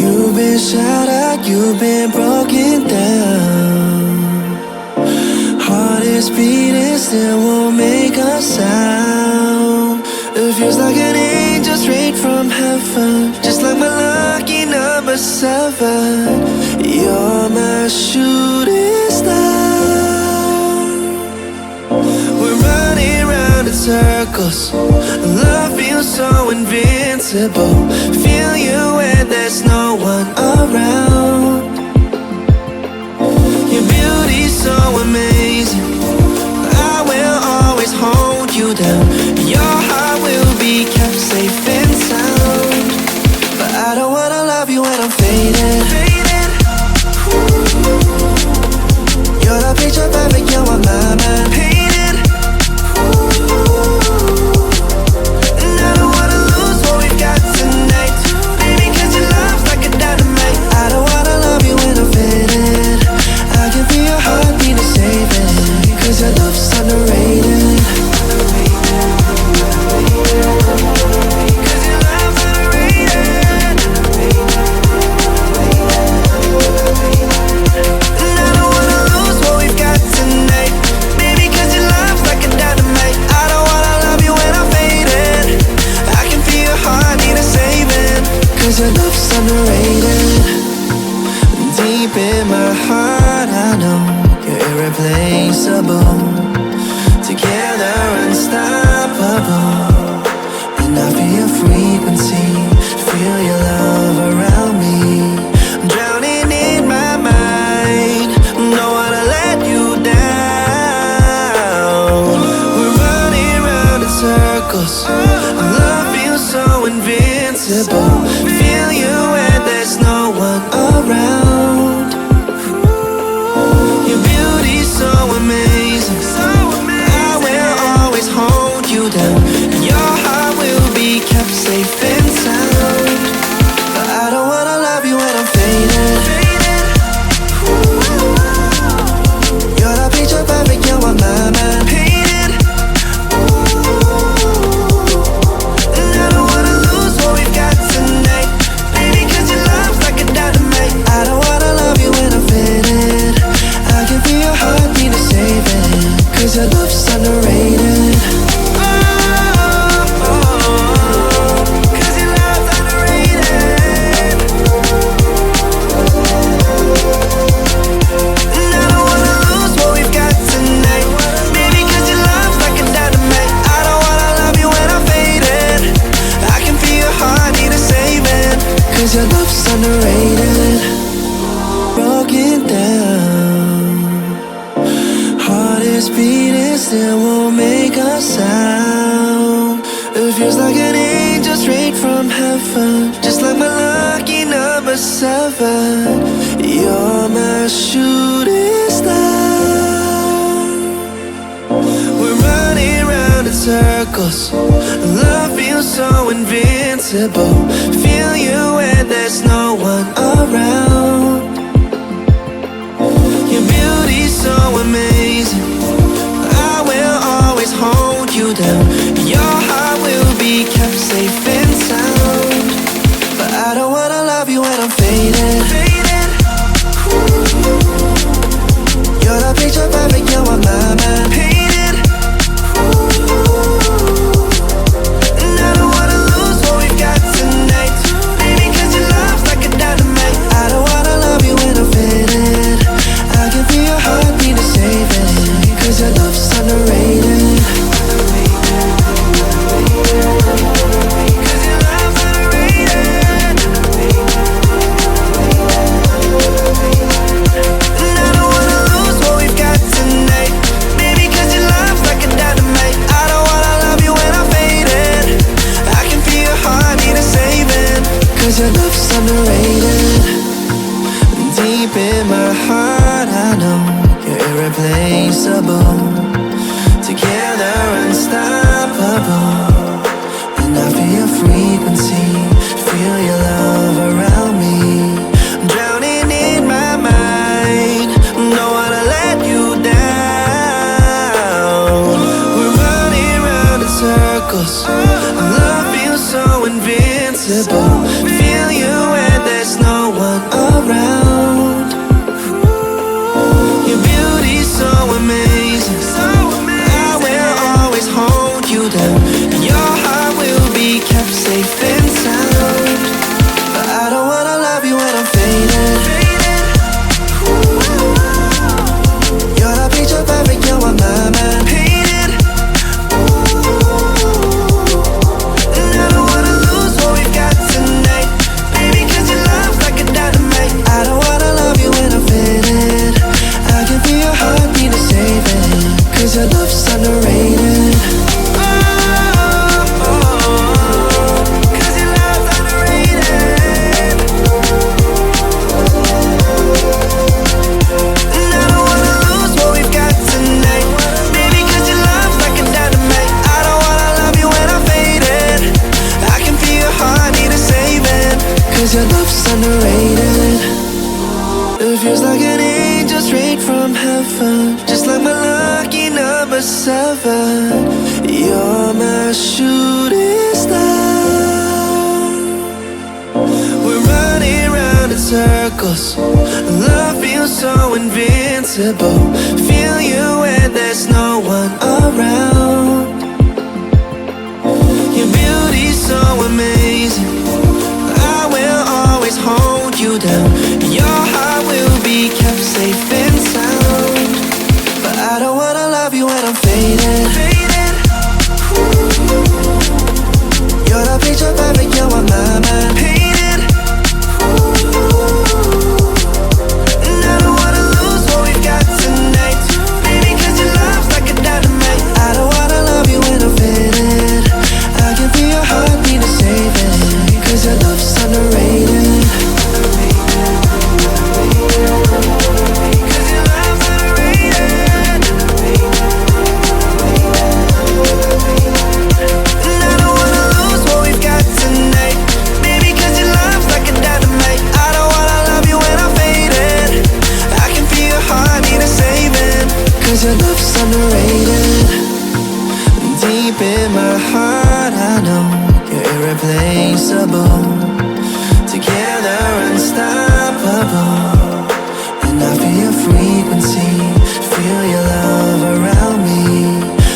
You've been shattered, you've been broken down. Heart is beating, still won't make a sound. It feels like an angel straight from heaven, just like my lucky number 7. You're my shooting star. We're running round in circles. Love feels so invincible. Feel you when there's no one around. Your beauty's so amazing. I will always hold you down. Your heart will be kept safe and sound. But I don't wanna love you when I'm faded. You're the picture perfect, you're on my mind. Painted. And I don't wanna lose what we've got tonight, baby, cause your love's like a dynamite. I don't wanna love you when I'm faded. I can feel your heartbeat to save it, cause your love's underrated. Cause your love's underrated. And I don't wanna lose what we've got tonight, baby, cause your love's like a dynamite. I don't wanna love you when I'm faded. I can feel your heart need a saving, cause your love's underrated. Deep in my heart I know you're irreplaceable. Together unstoppable. And I feel your frequency, feel your love around me. I'm drowning in my mind, don't wanna let you down. We're running round in circles. Love feels so invincible. Feel you when there's no one around. Your beauty's so amazing. I will always hold you down. Your heart will be kept safe and sound. But I don't wanna love you when I'm faded. You're the picture perfect, you're on my mind. Painted. And I don't wanna lose what we've got tonight, baby, cause your love's like a dynamite. I don't wanna love you when I'm faded. I can feel your heartbeat to save it, cause your love's underrated. Cause your love's underrated. And I don't wanna lose what we've got tonight, baby, cause your love's like a dynamite. I don't wanna love you when I'm faded. I can feel your heart need a saving, cause your love's underrated. Broken down, heart is beating, still won't make a sound. It feels like an angel straight from heaven, just like my lucky number 7. You're my shooting star. We're running round in circles. Love feels so invincible. Feel you when there's no one around. Your beauty's so amazing. I will always hold you down. Your heart will be kept safe and sound. But I don't wanna love you when I'm faded. You're the picture perfect, you're on my mind. Painted. And I don't wanna lose what we've got tonight, baby, cause your love's like a dynamite. I don't wanna love you when I'm faded. I can feel your heartbeat to save it, cause your love's underrated. Cause your love's underrated. And I don't wanna lose what we've got tonight, baby, cause your love's like a dynamite. I don't wanna love you when I'm faded. I can feel your heart need a saving, cause your love's underrated. Deep in my heart I know you're irreplaceable. Together unstoppable. And I feel your frequency, feel your love around me. I'm drowning in my mind, don't wanna let you down. We're running round in circles. Love feels so invincible. Feel you when there's no underrated. It feels like an angel straight from heaven, just like my lucky number 7. You're my shooting star. We're running round in circles. Love feels so invincible. Feel you when there's no one around. Your beauty's so amazing. I will always hold you down. Your heart will be kept safe and sound. But I don't wanna love you when I'm faded. You're the picture perfect, you're on my mind. Painted. And I don't wanna lose what we've got tonight. Baby, cause your love's like a dynamite. I don't wanna love you when I'm faded. I can feel your heartbeat to save it. Cause your love's underrated. Cause your love's underrated. And I don't wanna lose what we've got tonight. Baby, cause your love's like a dynamite. I don't wanna love you when I'm faded. I can feel your heartbeat to save it. Cause your love's underrated. Deep in my heart I know you're irreplaceable. Together unstoppable. And I feel your frequency, feel your love around me.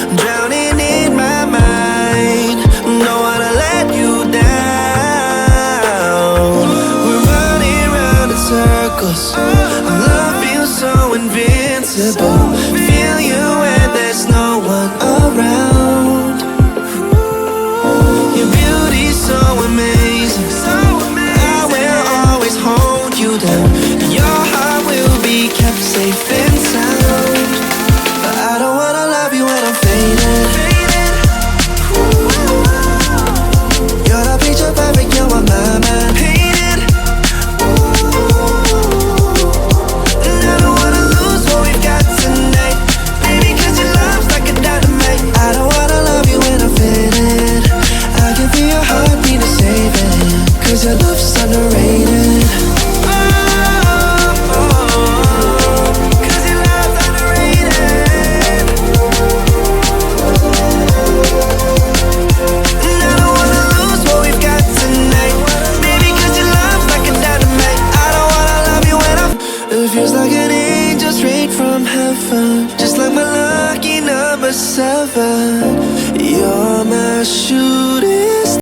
I'm drowning in my mind, don't wanna let you down. We're running round in circles. Our love feels so invincible. Feel you when there's no one around. Your beauty's so amazing. I will always hold you down.